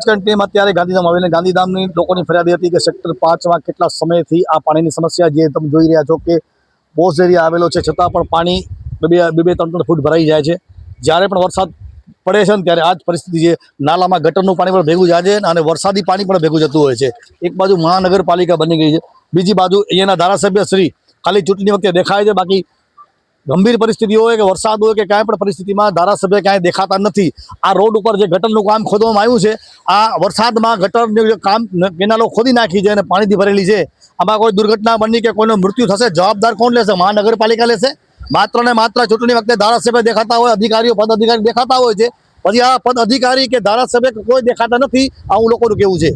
કરીને ટીમ અત્યારે ગાંધીધામ આવીને ગાંધીધામની લોકોની ફરિયાદ હતી કે સેક્ટર 5માં કેટલા સમયથી આ પાણીની સમસ્યા જે તમે જોઈ રહ્યા છો કે બોઝ એરિયા આવેલો છે છતાં પણ પાણી બે 3 ફૂટ ભરાઈ જાય છે। જ્યારે પણ વરસાદ પડે છે ને ત્યારે આ જ પરિસ્થિતિ છે। નાલામાં ગટરનું પાણી પણ ભેગું જાય છે અને વરસાદી પાણી પણ ભેગું જતું હોય છે। એક બાજુ મહાનગરપાલિકા બની ગઈ છે, બીજી બાજુ અહીંયાના ધારાસભ્ય શ્રી ખાલી ચૂંટણી વખતે દેખાય છે, બાકી ગંભીર પરિસ્થિતિ હોય કે વરસાદ હોય કે કાંઈ પણ પરિસ્થિતિમાં ધારાસભ્ય ક્યાંય દેખાતા નથી। આ રોડ ઉપર જે ગટરનું કામ ખોદવામાં આવ્યું છે, આ વરસાદમાં ગટરનું જે કામ કેનાલો ખોદી નાખી છે અને પાણીથી ભરેલી છે। આમાં કોઈ દુર્ઘટના બની કે કોઈનું મૃત્યુ થશે, જવાબદાર કોણ લેશે? મહાનગરપાલિકા લેશે। માત્ર ને માત્ર ચૂંટણી વખતે ધારાસભ્ય દેખાતા હોય, અધિકારીઓ પદ અધિકારી દેખાતા હોય છે, પછી આ પદ અધિકારી કે ધારાસભ્ય કોઈ દેખાતા નથી, આવું લોકોનું કહેવું છે।